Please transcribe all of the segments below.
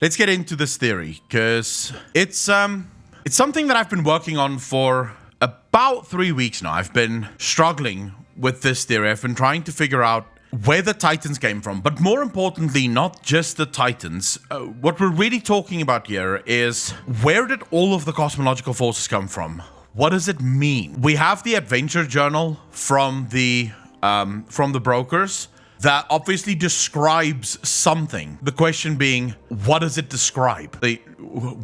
Let's get into this theory, because it's something that I've been working on for about 3 weeks now. I've been struggling with this theory. I've been trying to figure out where the Titans came from, but more importantly, not just the Titans. What we're really talking about here is, where did all of the cosmological forces come from? What does it mean? We have the adventure journal from the brokers that obviously describes something. The question being, what does it describe?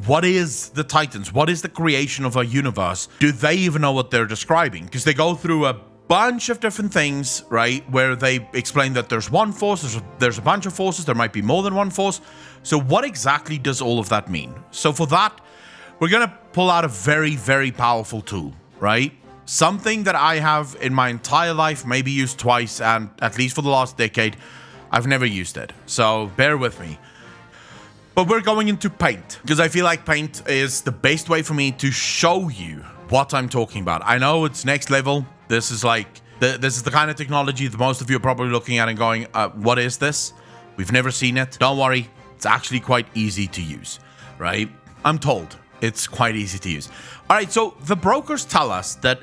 What is the Titans? What is the creation of a universe? Do they even know what they're describing? Because they go through a bunch of different things, right? Where they explain that there's one force, there's a bunch of forces, there might be more than one force. So what exactly does all of that mean? So for that, we're gonna pull out a very, very powerful tool, right? Something that I have in my entire life, maybe used twice, and at least for the last decade, I've never used it. So bear with me. But we're going into Paint, because I feel like Paint is the best way for me to show you what I'm talking about. I know it's next level. This is like, this is the kind of technology that most of you are probably looking at and going, what is this? We've never seen it. Don't worry, it's actually quite easy to use, right? I'm told it's quite easy to use. All right, so the brokers tell us that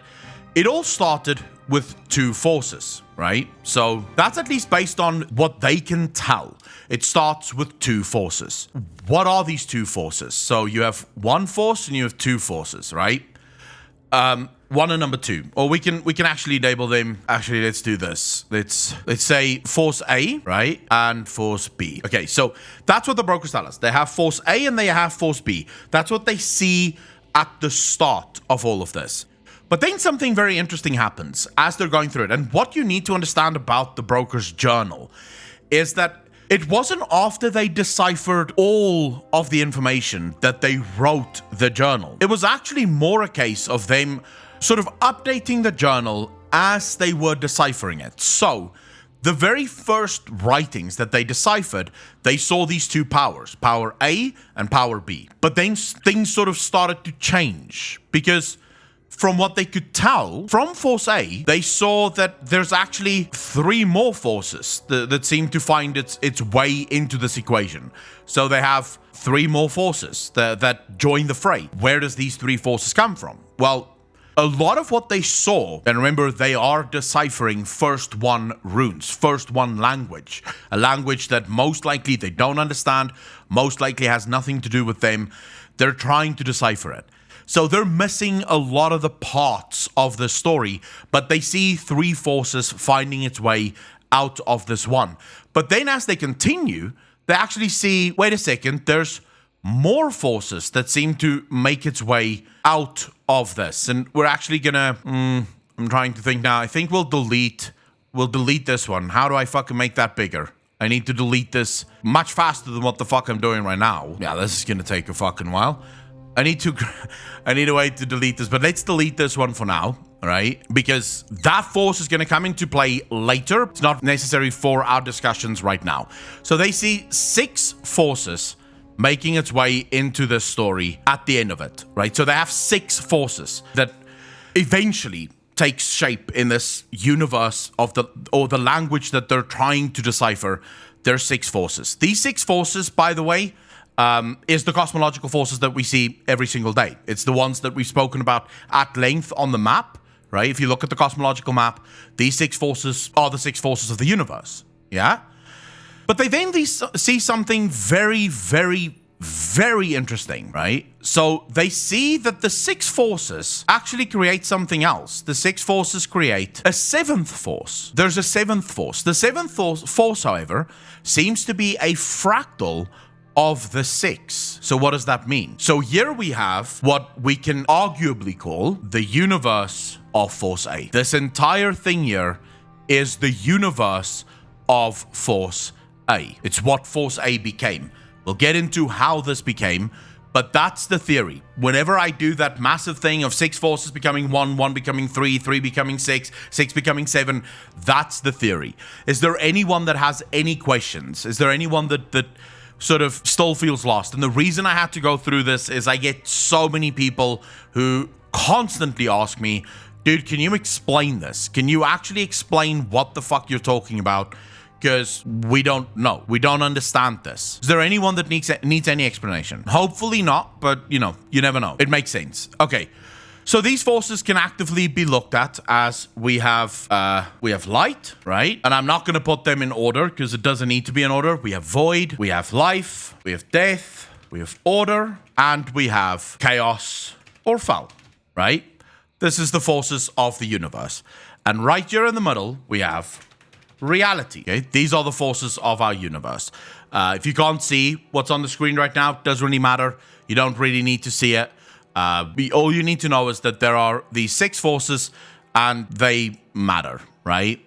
it all started with two forces, right? So that's at least based on what they can tell. It starts with two forces. What are these two forces? So you have one force and you have two forces, right? One and number two, or we can actually label them. Actually, let's do this. Let's say Force A, right, and Force B. Okay, so that's what the brokers tell us. They have Force A and they have Force B. That's what they see at the start of all of this. But then something very interesting happens as they're going through it. And what you need to understand about the broker's journal is that it wasn't after they deciphered all of the information that they wrote the journal. It was actually more a case of them sort of updating the journal as they were deciphering it. So the very first writings that they deciphered, they saw these two powers, power A and power B. But then things sort of started to change, because from what they could tell from Force A, they saw that there's actually three more forces that seem to find its way into this equation. So they have three more forces that join the fray. Where does these three forces come from? Well, a lot of what they saw, and remember, they are deciphering first one runes, first one language, a language that most likely they don't understand, most likely has nothing to do with them. They're trying to decipher it. So they're missing a lot of the parts of the story, but they see three forces finding its way out of this one. But then as they continue, they actually see, wait a second, there's more forces that seem to make its way out of this. And we're actually gonna, I'm trying to think now. I think we'll delete this one. How do I fucking make that bigger? I need to delete this much faster than what the fuck I'm doing right now. Yeah, this is gonna take a fucking while. I need a way to delete this, but let's delete this one for now, right? Because that force is going to come into play later. It's not necessary for our discussions right now. So they see 6 forces making its way into this story at the end of it, right? So they have 6 forces that eventually takes shape in this universe of the language that they're trying to decipher. There's 6 forces. These 6 forces, by the way, is the cosmological forces that we see every single day. It's the ones that we've spoken about at length on the map, right? If you look at the cosmological map, these 6 forces are the 6 forces of the universe, yeah? But they then see something very, very, very interesting, right? So they see that the 6 forces actually create something else. The 6 forces create a 7th force. There's a 7th force. The 7th force, however, seems to be a fractal of the 6. So what does that mean? So here we have what we can arguably call the universe of Force A. This entire thing here is the universe of Force A. It's what Force A became. We'll get into how this became, but that's the theory. Whenever I do that massive thing of 6 forces becoming 1, 1 becoming 3, 3 becoming 6, 6 becoming 7, that's the theory. Is there anyone that has any questions? Is there anyone that sort of still feels lost? And the reason I had to go through this is I get so many people who constantly ask me, dude, can you explain this? Can you actually explain what the fuck you're talking about? Because we don't know. We don't understand this. Is there anyone that needs any explanation? Hopefully not, but you know, you never know. It makes sense. Okay. So these forces can actively be looked at as we have light, right? And I'm not going to put them in order because it doesn't need to be in order. We have void, we have life, we have death, we have order, and we have chaos or foul, right? This is the forces of the universe. And right here in the middle, we have reality. Okay? These are the forces of our universe. If you can't see what's on the screen right now, it doesn't really matter. You don't really need to see it. All you need to know is that there are these 6 forces and they matter, right?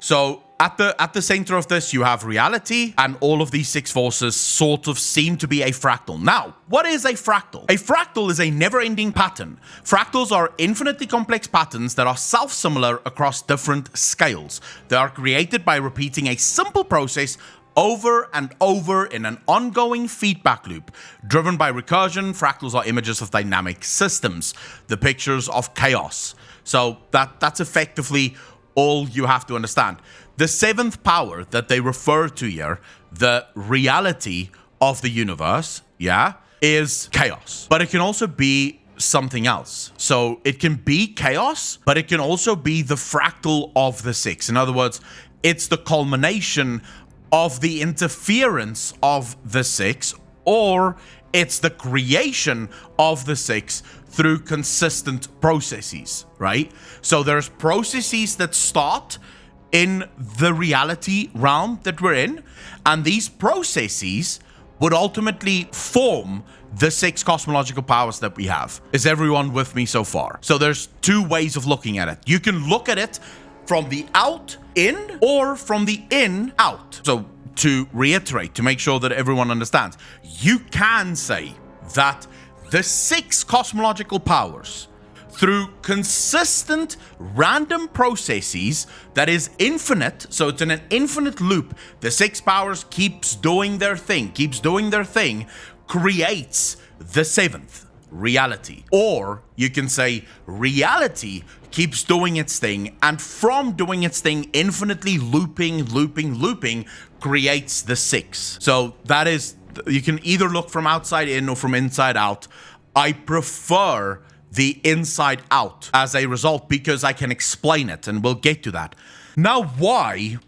So at the center of this, you have reality, and all of these 6 forces sort of seem to be a fractal. Now, what is a fractal? A fractal is a never-ending pattern. Fractals are infinitely complex patterns that are self-similar across different scales. They are created by repeating a simple process over and over in an ongoing feedback loop. Driven by recursion, fractals are images of dynamic systems, the pictures of chaos. So that's effectively all you have to understand. The 7th power that they refer to here, the reality of the universe, is chaos. But it can also be something else. So it can be chaos, but it can also be the fractal of the 6. In other words, it's the culmination of the interference of the 6, or it's the creation of the 6 through consistent processes, right? So there's processes that start in the reality realm that we're in, and these processes would ultimately form the 6 cosmological powers that we have. Is everyone with me so far? So there's 2 ways of looking at it. You can look at it from the out in or from the in out. So to reiterate, to make sure that everyone understands, you can say that the 6 cosmological powers, through consistent random processes that is infinite, so it's in an infinite loop, the 6 powers keeps doing their thing, creates the 7th, reality. Or you can say reality keeps doing its thing, and from doing its thing, infinitely looping, creates the 6. So that is, you can either look from outside in or from inside out. I prefer the inside out as a result because I can explain it, and we'll get to that. Now, why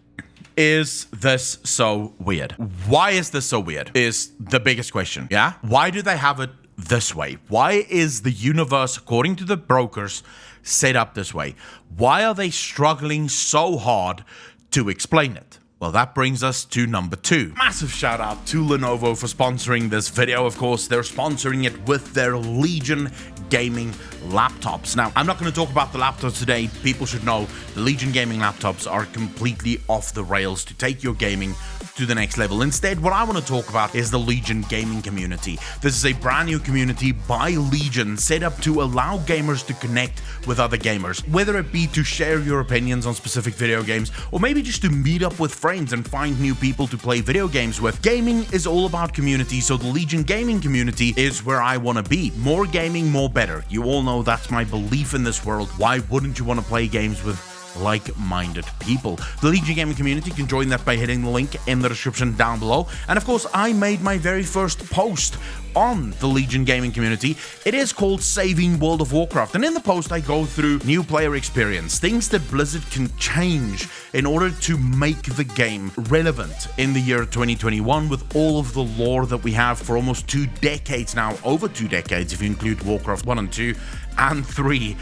is this so weird? Why is this so weird is the biggest question, yeah? Why do they have it this way? Why is the universe, according to the brokers, set up this way? Why are they struggling so hard to explain it? Well, that brings us to number 2. Massive shout out to Lenovo for sponsoring this video. Of course, they're sponsoring it with their Legion gaming laptops. Now, I'm not going to talk about the laptops today. People should know the Legion gaming laptops are completely off the rails to take your gaming to the next level. Instead, what I want to talk about is the Legion gaming community. This is a brand new community by Legion set up to allow gamers to connect with other gamers, whether it be to share your opinions on specific video games, or maybe just to meet up with friends and find new people to play video games with. Gaming is all about community, so the Legion gaming community is where I want to be. More gaming, more better. You all know that's my belief in this world. Why wouldn't you want to play games with like-minded people? The Legion gaming community can join that by hitting the link in the description down below. And of course, I made my very first post on the Legion gaming community. It is called Saving World of Warcraft, and in the post I go through new player experience, things that Blizzard can change in order to make the game relevant in the year 2021 with all of the lore that we have for almost 2 decades now, over 2 decades if you include Warcraft 1 and 2 and 3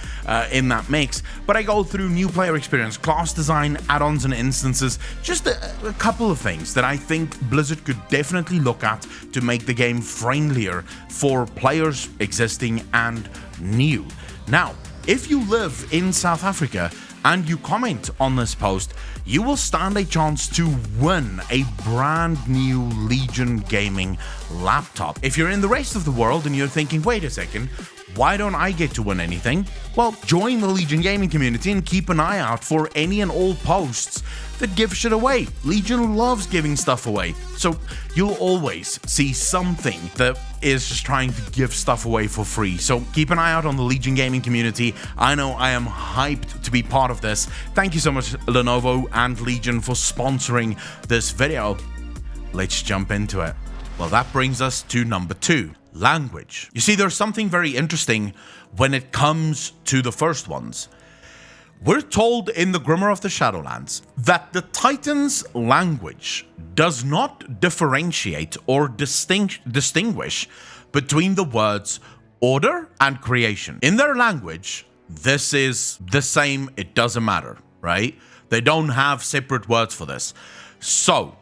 in that mix. But I go through new player experience, class design, add-ons and instances, just a couple of things that I think Blizzard could definitely look at to make the game friendlier for players existing and new. Now, if you live in South Africa and you comment on this post, you will stand a chance to win a brand new Legion gaming laptop. If you're in the rest of the world and you're thinking, wait a second, why don't I get to win anything? Well, join the Legion gaming community and keep an eye out for any and all posts that give shit away. Legion loves giving stuff away, so you'll always see something that is just trying to give stuff away for free. So keep an eye out on the Legion gaming community. I know I am hyped to be part of this. Thank you so much, Lenovo and Legion, for sponsoring this video. Let's jump into it. Well, that brings us to number 2, language. You see, there's something very interesting when it comes to the first ones. We're told in the Grimoire of the Shadowlands that the Titans' language does not differentiate or distinguish between the words order and creation. In their language, this is the same, it doesn't matter, right? They don't have separate words for this. So,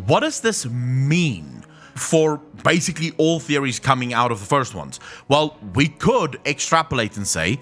what does this mean for basically all theories coming out of the first ones? Well, we could extrapolate and say,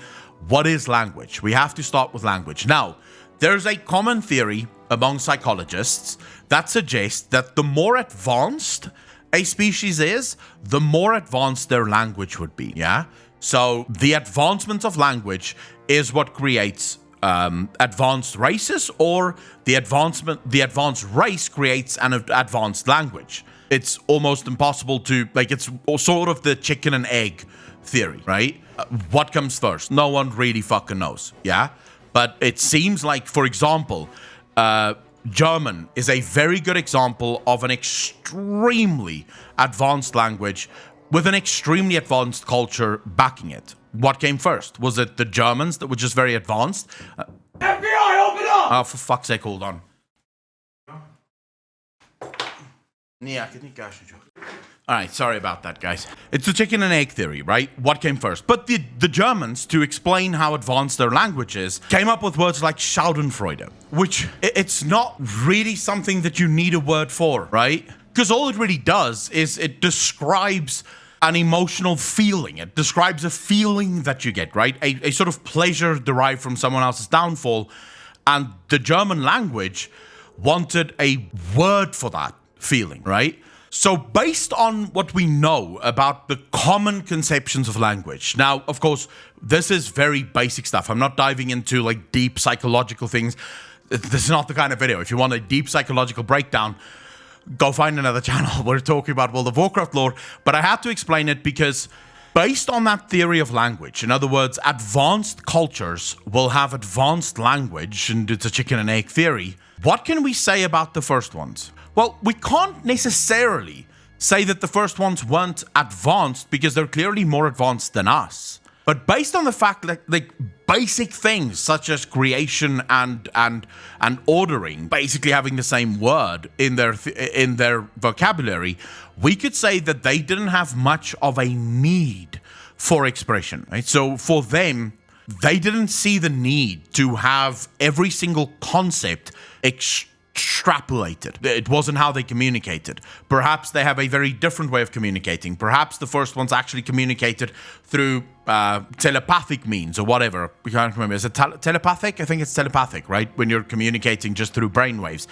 what is language? We have to start with language. Now, there's a common theory among psychologists that suggests that the more advanced a species is, the more advanced their language would be, yeah? So the advancement of language is what creates advanced races, or the advanced race creates an advanced language. It's almost impossible to, like, it's sort of the chicken and egg theory, right? What comes first? No one really fucking knows, yeah? But it seems like, for example, German is a very good example of an extremely advanced language with an extremely advanced culture backing it. What came first? Was it the Germans that were just very advanced? FBI, open up! Oh, for fuck's sake, hold on. Yeah, I can Alright, sorry about that, guys. It's the chicken and egg theory, right? What came first? But the Germans, to explain how advanced their language is, came up with words like Schadenfreude, which it's not really something that you need a word for, right? Because all it really does is it describes an emotional feeling. It describes a feeling that you get, right? A sort of pleasure derived from someone else's downfall. And the German language wanted a word for that feeling, right? So based on what we know about the common conceptions of language, now, of course, this is very basic stuff. I'm not diving into like deep psychological things. This is not the kind of video. If you want a deep psychological breakdown, go find another channel. We're talking about World of Warcraft lore, but I had to explain it because based on that theory of language, in other words, advanced cultures will have advanced language, and it's a chicken and egg theory. What can we say about the first ones? Well, we can't necessarily say that the first ones weren't advanced because they're clearly more advanced than us. But based on the fact that like basic things such as creation and ordering basically having the same word in their vocabulary, we could say that they didn't have much of a need for expression, right? So for them, they didn't see the need to have every single concept extrapolated. It wasn't how they communicated. Perhaps they have a very different way of communicating. Perhaps the first ones actually communicated through telepathic means or whatever. We can't remember. Is it telepathic? I think it's telepathic, right? When you're communicating just through brainwaves.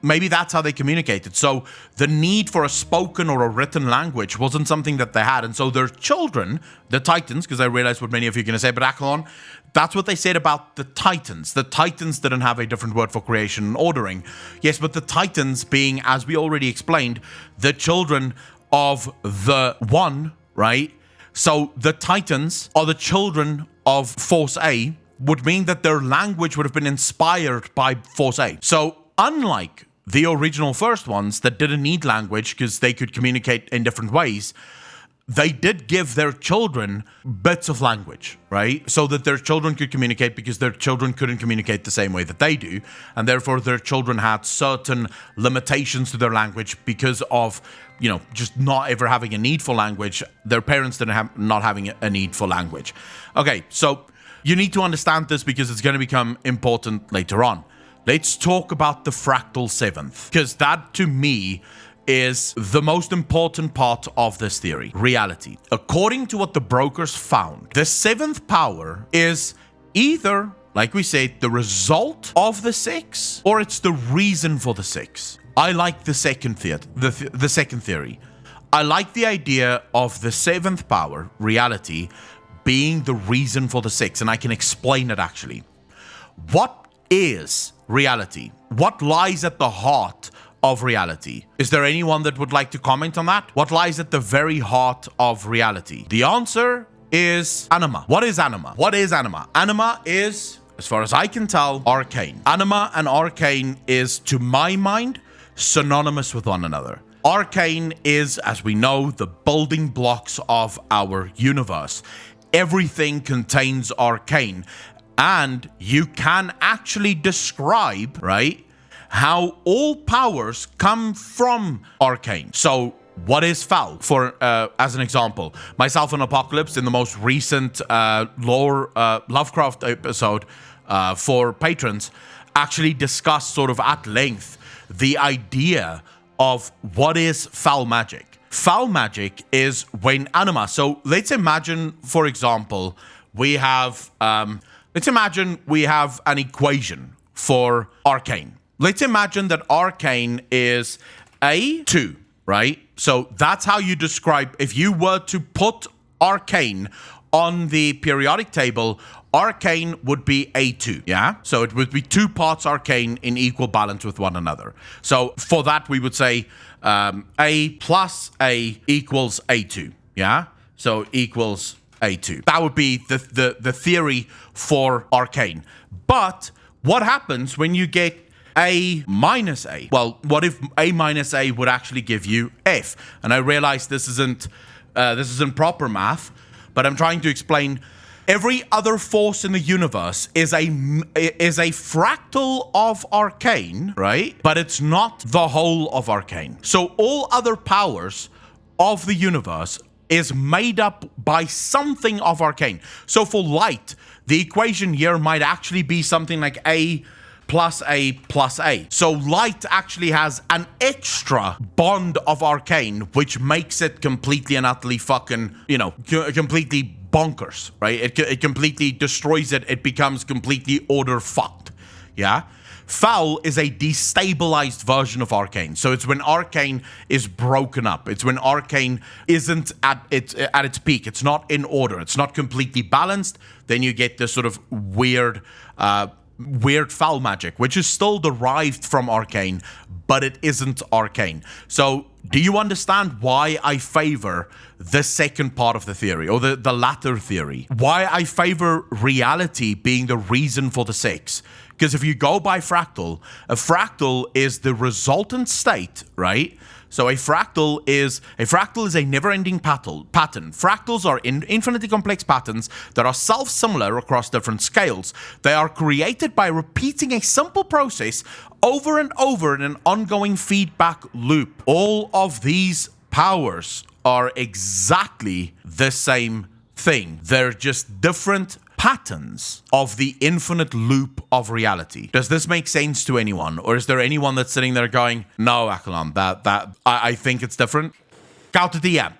Maybe that's how they communicated. So the need for a spoken or a written language wasn't something that they had. And so their children, the Titans, because I realize what many of you are going to say, but Akalon, that's what they said about the Titans. The Titans didn't have a different word for creation and ordering. Yes, but the Titans being, as we already explained, the children of the One, right? So the Titans are the children of Force A, would mean that their language would have been inspired by Force A. So unlike the original first ones that didn't need language because they could communicate in different ways, they did give their children bits of language, right? So that their children could communicate because their children couldn't communicate the same way that they do. And therefore their children had certain limitations to their language because of, you know, just not ever having a need for language. Their parents didn't have not having a need for language. Okay, so you need to understand this because it's going to become important later on. Let's talk about the fractal seventh, because that to me is the most important part of this theory, reality. According to what the brokers found, the seventh power is either, like we said, the result of the six, or it's the reason for the six. I like the second theory. The second theory. I like the idea of the 7th power, reality, being the reason for the 6, and I can explain it actually. What is reality? What lies at the heart of reality? Is there anyone that would like to comment on that? What lies at the very heart of reality? The answer is anima. What is anima? What is anima? Anima is, as far as I can tell, arcane. Anima and arcane is, to my mind, synonymous with one another. Arcane is, as we know, the building blocks of our universe. Everything contains arcane, and you can actually describe, right, how all powers come from arcane. So what is foul? For as an example, myself and Apocalypse in the most recent Lovecraft episode for patrons actually discussed sort of at length the idea of what is foul magic. Foul magic is when anima. So let's imagine, for example, we have an equation for arcane. Let's imagine that arcane is A2, right? So that's how you describe, if you were to put arcane on the periodic table, arcane would be A2, yeah? So it would be 2 parts arcane in equal balance with one another. So for that, we would say A plus A equals A2, yeah? So equals A2. That would be the theory for arcane. But what happens when you get A minus A? Well, what if A minus A would actually give you F? And I realize this isn't proper math, but I'm trying to explain. Every other force in the universe is a fractal of arcane, right? But it's not the whole of arcane. So all other powers of the universe is made up by something of arcane. So for light, the equation here might actually be something like A plus A plus A. So light actually has an extra bond of arcane, which makes it completely and utterly fucking, completely bonkers, right? It completely destroys it. It becomes completely order fucked, yeah? Foul is a destabilized version of arcane. So it's when arcane is broken up. It's when arcane isn't at its peak. It's not in order. It's not completely balanced. Then you get this sort of weird foul magic, which is still derived from arcane, but it isn't arcane. So do you understand why I favor the second part of the theory, or the latter theory? Why I favor reality being the reason for the 6? Because if you go by fractal, a fractal is the resultant state, right? So a fractal is a never-ending pattern. Fractals are infinitely complex patterns that are self-similar across different scales. They are created by repeating a simple process over and over in an ongoing feedback loop. All of these powers are exactly the same thing. They're just different patterns of the infinite loop of reality. Does this make sense to anyone? Or is there anyone that's sitting there going, no, Akalam, I think it's different? Counter DM.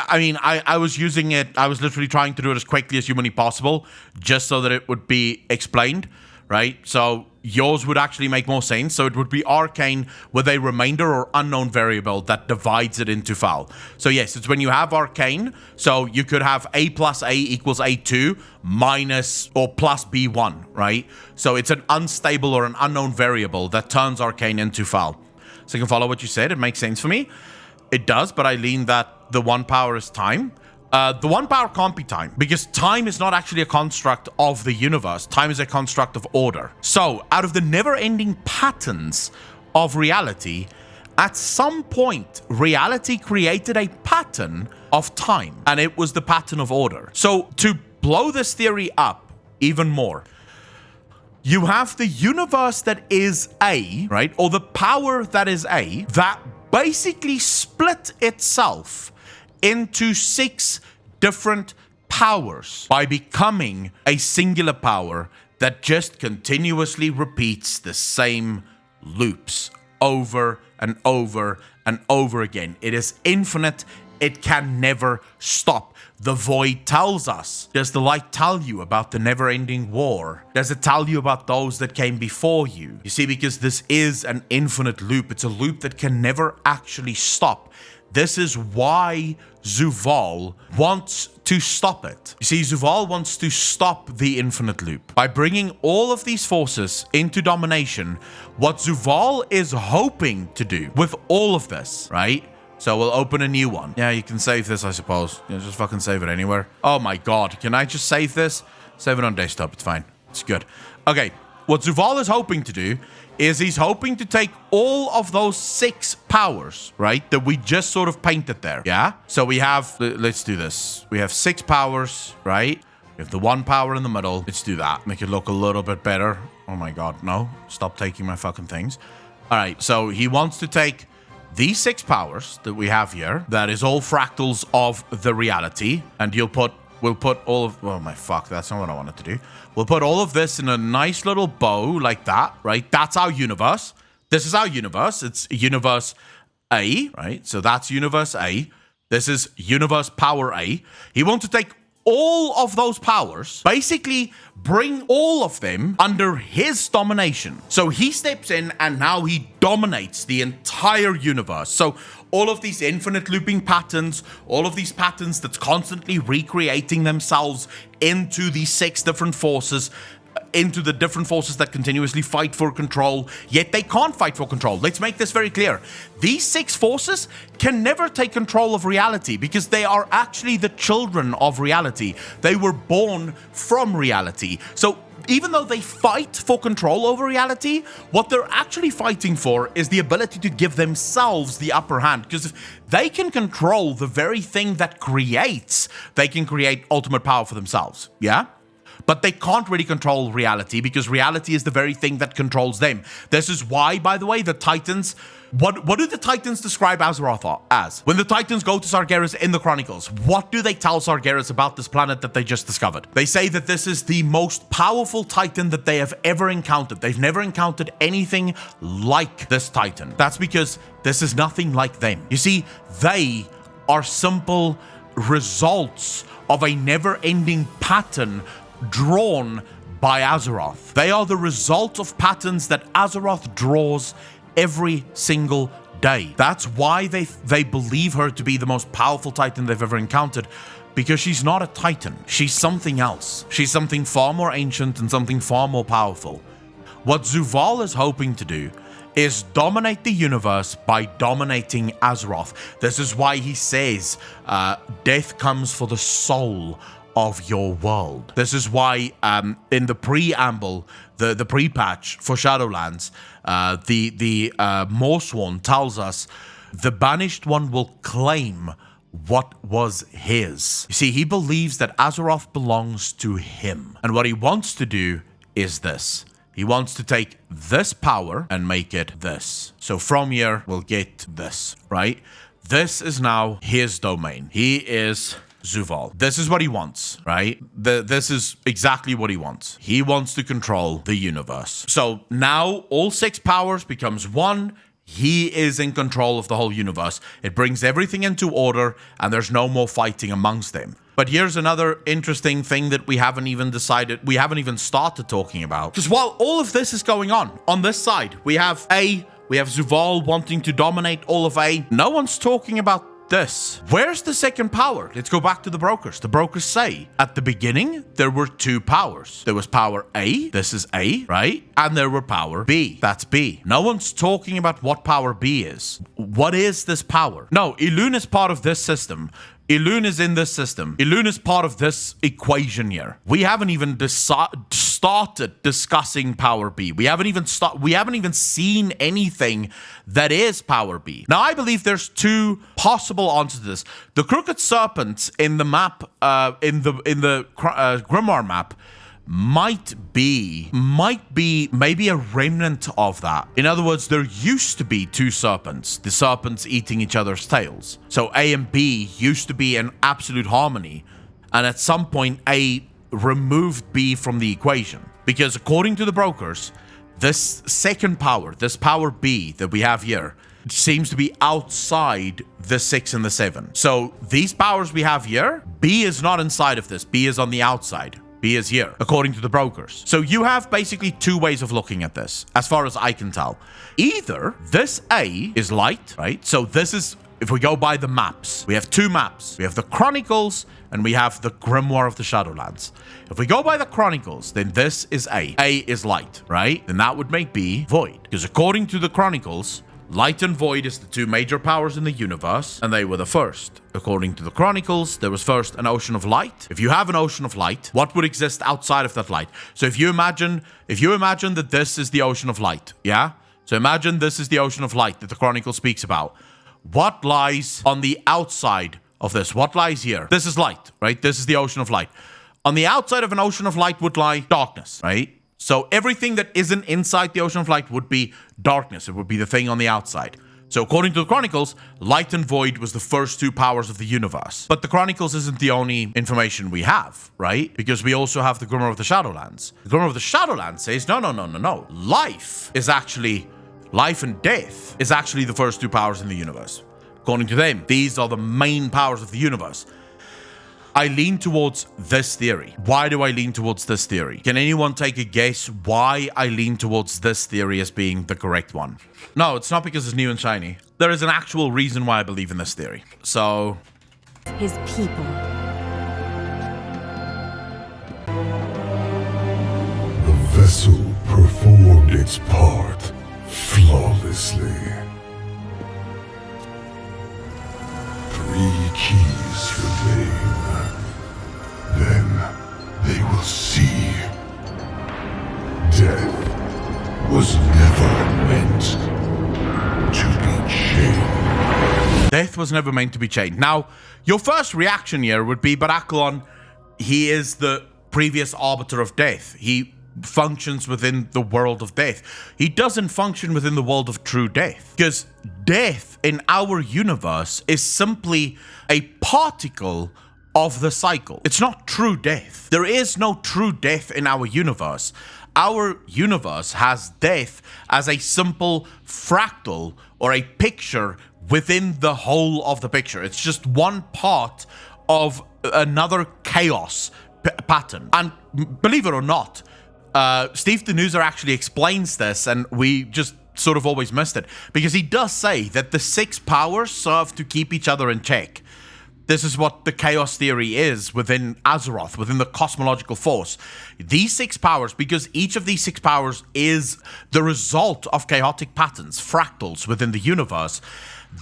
I mean, I was using it, I was literally trying to do it as quickly as humanly possible, just so that it would be explained, right? So yours would actually make more sense. So it would be arcane with a remainder or unknown variable that divides it into foul. So yes, it's when you have arcane. So you could have A plus A equals A2 minus or plus B1, right? So it's an unstable or an unknown variable that turns arcane into foul. So you can follow what you said. It makes sense for me. It does, but I lean that the 1 power is time. The 1 power can't be time, because time is not actually a construct of the universe. Time is a construct of order. So out of the never-ending patterns of reality, at some point, reality created a pattern of time, and it was the pattern of order. So to blow this theory up even more, you have the universe that is A, right? Or the power that is A, that basically split itself into 6 different powers by becoming a singular power that just continuously repeats the same loops over and over and over again. It is infinite. It can never stop. The void tells us. Does the light tell you about the never-ending war? Does it tell you about those that came before you? You see, because this is an infinite loop. It's a loop that can never actually stop. This is why Zovaal wants to stop it. You see, Zovaal wants to stop the infinite loop. By bringing all of these forces into domination, what Zovaal is hoping to do with all of this, right? So we'll open a new one. Yeah, you can save this, I suppose. Yeah, just fucking save it anywhere. Oh my god, can I just save this? Save it on desktop, it's fine. It's good. Okay, what Zovaal is hoping to do is he's hoping to take all of those 6 powers, right, that we just sort of painted there, yeah? So we have, let's do this. We have 6 powers, right? We have the 1 power in the middle. Let's do that. Make it look a little bit better. Oh my god, no. Stop taking my fucking things. All right, so he wants to take these 6 powers that we have here. That is all fractals of the reality. And we'll put all of, oh my fuck, that's not what I wanted to do. We'll put all of this in a nice little bow like that, right? That's our universe. This is our universe. It's universe A, right? So that's universe A. This is universe power A. He wants to take all of those powers, basically bring all of them under his domination. So he steps in and now he dominates the entire universe. So all of these infinite looping patterns, all of these patterns that's constantly recreating themselves into these 6 different forces, into the different forces that continuously fight for control, yet they can't fight for control. Let's make this very clear. These 6 forces can never take control of reality because they are actually the children of reality. They were born from reality. So even though they fight for control over reality, what they're actually fighting for is the ability to give themselves the upper hand. Because if they can control the very thing that creates, they can create ultimate power for themselves. Yeah? But they can't really control reality because reality is the very thing that controls them. This is why, by the way, the Titans... What do the Titans describe Azeroth as? When the Titans go to Sargeras in the Chronicles, what do they tell Sargeras about this planet that they just discovered? They say that this is the most powerful Titan that they have ever encountered. They've never encountered anything like this Titan. That's because this is nothing like them. You see, they are simple results of a never-ending pattern drawn by Azeroth. They are the result of patterns that Azeroth draws every single day. That's why they believe her to be the most powerful Titan they've ever encountered, because she's not a Titan. She's something else. She's something far more ancient and something far more powerful. What Zovaal is hoping to do is dominate the universe by dominating Azeroth. This is why he says, death comes for the soul of your world. This is why in the preamble, the pre-patch for Shadowlands, the Morsworn tells us the Banished One will claim what was his. You see, he believes that Azeroth belongs to him. And what he wants to do is this. He wants to take this power and make it this. So from here, we'll get this, right? This is now his domain. He is Zovaal. This is what he wants, right? This is exactly what he wants. He wants to control the universe. So now all 6 powers becomes 1. He is in control of the whole universe. It brings everything into order and there's no more fighting amongst them. But here's another interesting thing that we haven't even started talking about. Because while all of this is going on this side, we have Zovaal wanting to dominate all of A. No one's talking about this. Where's the second power? Let's go back to the brokers. The brokers say at the beginning there were 2 powers. There was power A, this is A, right? And there were power B, that's B. No one's talking about what power B is. What is this power? No, Elune is part of this system. Elune is in this system. Elune is part of this equation here. We haven't even started discussing power B. We haven't even seen anything that is power B. Now, I believe there's 2 possible answers to this. The Crooked Serpent in the map, in the Grimoire map, might be maybe a remnant of that. In other words, there used to be 2 serpents, the serpents eating each other's tails. So A and B used to be in absolute harmony, and at some point A removed B from the equation, because according to the brokers, this second power, this power B that we have here, seems to be outside the 6 and the 7. So these powers we have here, B is not inside of this. B is on the outside. B is here, according to the brokers. So you have basically 2 ways of looking at this, as far as I can tell. Either this A is light, right? So this is if we go by the maps, we have two maps. We have the Chronicles and we have the Grimoire of the Shadowlands. If we go by the Chronicles, then this is A. A is light, right? Then that would make B void. Because according to the Chronicles, light and void is the two major powers in the universe, and they were the first. According to the Chronicles, there was first an ocean of light. If you have an ocean of light, what would exist outside of that light? So if you imagine that this is the ocean of light, yeah? So imagine this is the ocean of light that the Chronicle speaks about. What lies on the outside of this? What lies here? This is light, right? This is the ocean of light. On the outside of an ocean of light would lie darkness, right? So everything that isn't inside the ocean of light would be darkness. It would be the thing on the outside. So according to the Chronicles, light and void was the first two powers of the universe. But the Chronicles isn't the only information we have, right? Because we also have the Grimoire of the Shadowlands. The Grimoire of the Shadowlands says, no. Life and death is actually the first two powers in the universe. According to them, these are the main powers of the universe. I lean towards this theory. Why do I lean towards this theory? Can anyone take a guess why I lean towards this theory as being the correct one? No, it's not because it's new and shiny. There is an actual reason why I believe in this theory. So... his people. The vessel performed its part flawlessly. 3 keys remain. Then they will see. Death was never meant to be chained. Death was never meant to be chained. Now, your first reaction here would be, but Aklon, he is the previous arbiter of death. He functions within the world of death. He doesn't function within the world of true death. Because death in our universe is simply a particle of the cycle. It's not true death. There is no true death in our universe. Our universe has death as a simple fractal or a picture within the whole of the picture. It's just one part of another chaos pattern. And believe it or not, Steve the Newser actually explains this, and we just sort of always missed it, because he does say that the 6 powers serve to keep each other in check. This is what the chaos theory is within Azeroth, within the cosmological force. These 6 powers, because each of these 6 powers is the result of chaotic patterns, fractals within the universe,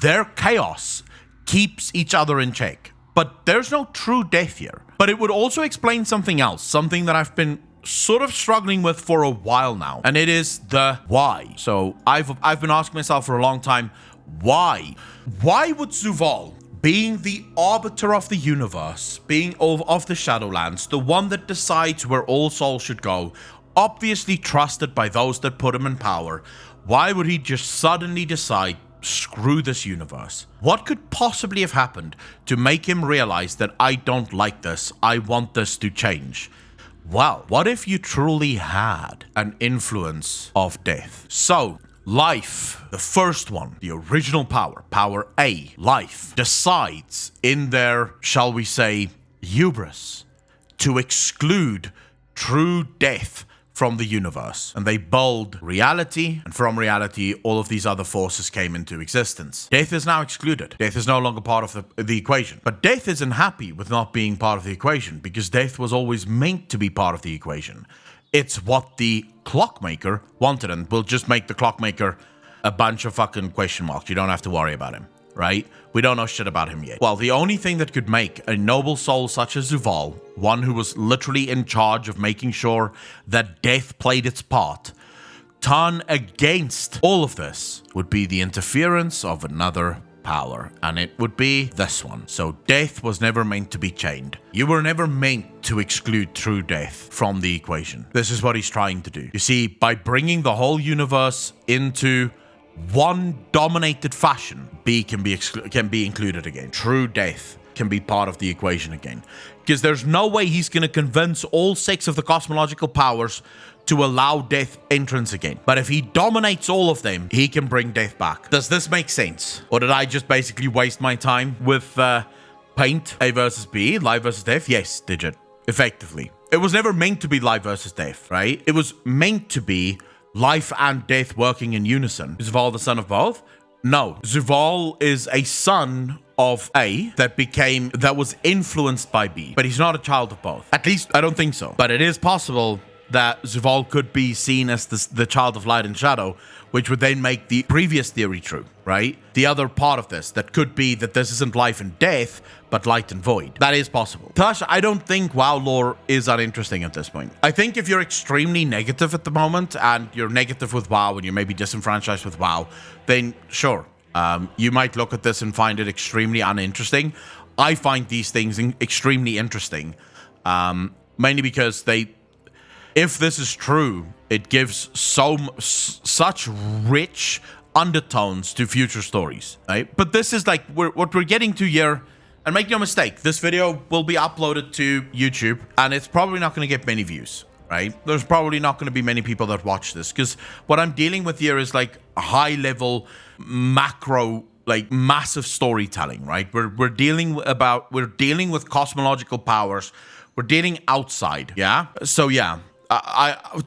their chaos keeps each other in check. But there's no true death here. But it would also explain something else, something that I've been sort of struggling with for a while now, and it is the why. So I've been asking myself for a long time, why? Why would Zovaal, being the arbiter of the universe, being of the Shadowlands, the one that decides where all souls should go, obviously trusted by those that put him in power, why would he just suddenly decide, screw this universe? What could possibly have happened to make him realize that I don't like this, I want this to change? Well, what if you truly had an influence of death? So, life, the first one, the original power, power A, life, decides in their, shall we say, hubris, to exclude true death from the universe. And they build reality, and from reality, all of these other forces came into existence. Death is now excluded. Death is no longer part of the equation. But death isn't happy with not being part of the equation, because death was always meant to be part of the equation. It's what the clockmaker wanted, and we'll just make the clockmaker a bunch of fucking question marks. You don't have to worry about him, right? We don't know shit about him yet. Well, the only thing that could make a noble soul such as Zovaal, one who was literally in charge of making sure that death played its part, turn against all of this, would be the interference of another power, and it would be this one. So death was never meant to be chained. You were never meant to exclude true death from the equation. This is what he's trying to do. You see, by bringing the whole universe into one dominated fashion, B can be included again. True death can be part of the equation again. Because there's no way he's going to convince all 6 of the cosmological powers to allow death entrance again. But if he dominates all of them, he can bring death back. Does this make sense? Or did I just basically waste my time with Paint, A versus B, life versus death? Yes, Digit. Effectively. It was never meant to be life versus death, right? It was meant to be life and death working in unison. Zovaal the son of both? No, Zovaal is a son of A that was influenced by B, but he's not a child of both. At least I don't think so. But it is possible that Zovaal could be seen as the child of light and shadow, which would then make the previous theory true, right? The other part of this, that could be that this isn't life and death, but light and void. That is possible. Thus, I don't think WoW lore is uninteresting at this point. I think if you're extremely negative at the moment, and you're negative with WoW, and you're maybe disenfranchised with WoW, then sure, you might look at this and find it extremely uninteresting. I find these things extremely interesting, mainly because if this is true, it gives such rich undertones to future stories, right? But this is like what we're getting to here. And make no mistake, this video will be uploaded to YouTube, and it's probably not going to get many views, right? There's probably not going to be many people that watch this, because what I'm dealing with here is like a high level macro, like massive storytelling, right? We're dealing with cosmological powers. We're dealing outside, yeah? So yeah.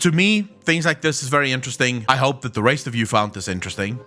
To me, things like this is very interesting. I hope that the rest of you found this interesting.